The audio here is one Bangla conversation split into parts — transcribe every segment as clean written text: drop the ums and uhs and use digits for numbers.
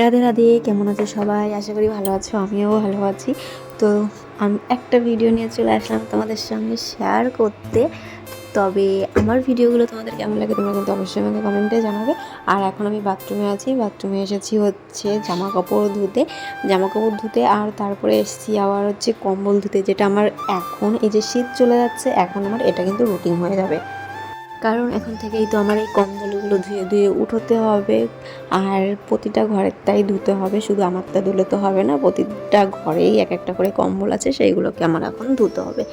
রাধে রাধে, কেমন আছো সবাই? আশা করি ভালো আছো, আমিও ভালো আছি। তো আমি একটা ভিডিও নিয়ে চলে আসলাম তোমাদের সঙ্গে শেয়ার করতে। তবে আমার ভিডিওগুলো তোমাদের কেমন লাগে তোমরা কিন্তু অবশ্যই আমাকে কমেন্টে জানাবে। আর এখন আমি বাথরুমে আছি, বাথরুমে এসেছি হচ্ছে জামা কাপড় ধুতে আর তারপরে এসেছি আবার হচ্ছে কম্বল ধুতে, যেটা আমার এখন এই যে শীত চলে যাচ্ছে, এখন আমার এটা কিন্তু রুটিন হয়ে যাবে। কারণ এখন থেকেই তো আমার এই কম্বলগুলো ধুয়ে ধুয়ে উঠোতে হবে, আর প্রতিটা ঘরের তাই ধুতে হবে, শুধু আমারটা ধুলে তো হবে না, প্রতিটা ঘরেই এক একটা করে কম্বল আছে, সেইগুলোকে আমার এখন ধুতে হবে।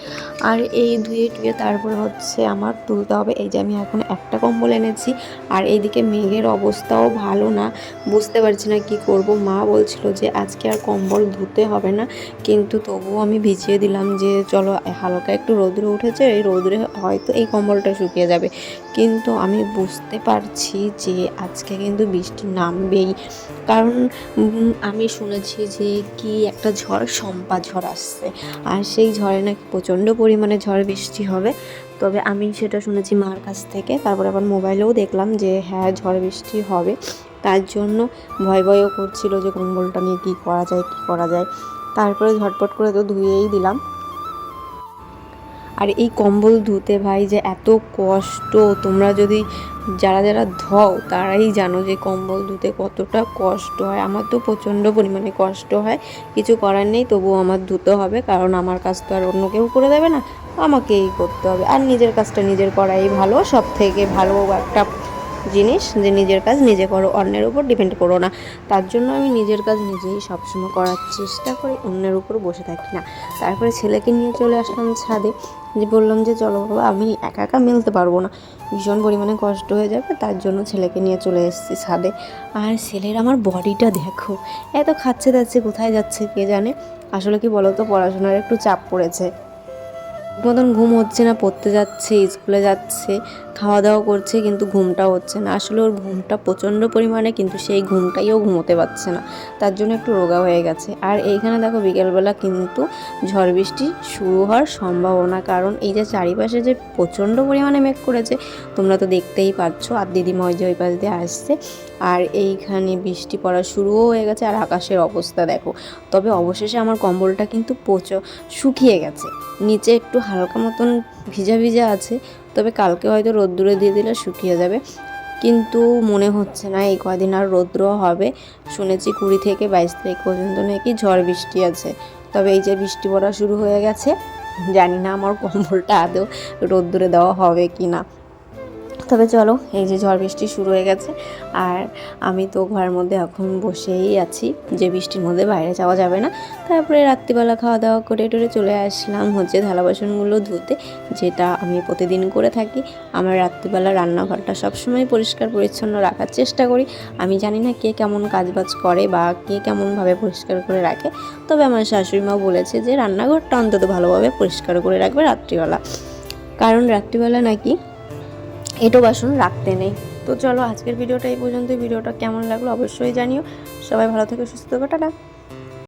আর এই ধুয়ে টুয়ে তারপরে হচ্ছে আমার তুলতে হবে। এই যে আমি এখন একটা কম্বল এনেছি, আর এইদিকে মেঘের অবস্থাও ভালো না, বুঝতে পারছি না কি করব। মা বলছিল যে আজকে আর কম্বল ধুতে হবে না, কিন্তু তবুও আমি ভিজিয়ে দিলাম যে চলো হালকা একটু রোদ্রে উঠেছে, এই রোদ্রে হয়তো এই কম্বলটা শুকিয়ে যাবে। কিন্তু আমি বুঝতে পারছি যে আজকে কিন্তু বৃষ্টি নামবেই, কারণ আমি শুনেছি যে কি একটা ঝড়, শম্পা ঝড় আসছে, আর সেই ঝড়ে নাকি প্রচণ্ড পরিমাণে ঝড় বৃষ্টি হবে। তবে আমি সেটা শুনেছি মার কাছ থেকে, তারপরে আবার মোবাইলেও দেখলাম যে হ্যাঁ ঝড় বৃষ্টি হবে। তার জন্য ভয়ও করছিল যে কম্বলটা নিয়ে কী করা যায়। তারপরে ঝটপট করে তো ধুয়েই দিলাম। আর এই কম্বল ধুতে ভাই যে এত কষ্ট, তোমরা যদি যারা ধোও তারাই জানো যে কম্বল ধুতে কতটা কষ্ট হয়। আমার তো প্রচণ্ড পরিমাণে কষ্ট হয়, কিছু করার নেই, তবুও আমার ধুতে হবে, কারণ আমার কাজ তো আর অন্য কেউ করে দেবে না, আমাকেই করতে হবে। আর নিজের কাজটা নিজের করাই ভালো, সব থেকে ভালো একটা জিনিস যে নিজের কাজ নিজে করো, অন্যের উপর ডিপেন্ড করো না। তার জন্য আমি নিজের কাজ নিজেই সবসময় করার চেষ্টা করি, অন্যের উপর বসে থাকি না। তারপরে ছেলেকে নিয়ে চলে আসলাম ছাদে, যে বললাম যে চলো বাবা, আমি একা একা মেলতে পারবো না, ভীষণ পরিমাণে কষ্ট হয়ে যাবে, তার জন্য ছেলেকে নিয়ে চলে এসেছি ছাদে। আর ছেলের আমার বডিটা দেখো, এত খাচ্ছে দাচ্ছে, কোথায় যাচ্ছে কে জানে। আসলে কি বলো তো, পড়াশোনার একটু চাপ পড়েছে, মতন ঘুম হচ্ছে না, পড়তে যাচ্ছে, স্কুলে যাচ্ছে, খাওয়া দাওয়া করছে, কিন্তু ঘুমটা হচ্ছে না। আসলে ওর ঘুমটা প্রচণ্ড পরিমাণে, কিন্তু সেই ঘুমটাইও ঘুমোতে পারছে না, তার জন্য একটু রোগা হয়ে গেছে। আর এইখানে দেখো বিকেলবেলা কিন্তু ঝড় বৃষ্টি শুরু হওয়ার সম্ভাবনা, কারণ এই যে চারিপাশে যে প্রচণ্ড পরিমাণে মেঘ করেছে, তোমরা তো দেখতেই পাচ্ছ। আর দিদিমা ওই যে ওই পাশ দিয়ে আসছে, আর এইখানে বৃষ্টি পড়া শুরুও হয়ে গেছে, আর আকাশের অবস্থা দেখো। তবে অবশেষে আমার কম্বলটা কিন্তু শুকিয়ে গেছে, নিচে একটু হালকা মতন ভিজা ভিজা আছে, তবে কালকে হয়তো রোদ্দুরে দিয়ে দিলে শুকিয়ে যাবে, কিন্তু মনে হচ্ছে না এই কয়দিন আর রৌদ্র হবে। শুনেছি 20 থেকে 22 তারিখ পর্যন্ত নাকি ঝড় বৃষ্টি আছে। তবে এই যে বৃষ্টি পড়া শুরু হয়ে গেছে, জানি না আমার কম্বলটা আদৌ রোদ্দুরে দেওয়া হবে কি না। তবে চলো, এই যে ঝড় বৃষ্টি শুরু হয়ে গেছে, আর আমি তো ঘরের মধ্যে এখন বসেই আছি, যে বৃষ্টির মধ্যে বাইরে যাওয়া যাবে না। তারপরে রাত্রিবেলা খাওয়া দাওয়া করে টোরে চলে আসলাম হচ্ছে থালা বাসনগুলো ধুতে, যেটা আমি প্রতিদিন করে থাকি। আমার রাত্রিবেলা রান্নাঘরটা সবসময় পরিষ্কার পরিচ্ছন্ন রাখার চেষ্টা করি। আমি জানি না কে কেমন কাজবাজ করে বা কে কেমনভাবে পরিষ্কার করে রাখে, তবে আমার শাশুড়ি মা বলেছে যে রান্নাঘরটা অন্তত ভালোভাবে পরিষ্কার করে রাখবে রাত্রিবেলা, কারণ রাত্রিবেলা নাকি এঁটো বাসন রাখতে নেই। তো চলো, আজকের ভিডিওটা এই পর্যন্ত। ভিডিওটা কেমন লাগলো অবশ্যই জানিও। সবাই ভালো থেকে সুস্থ থেকো, টাটা।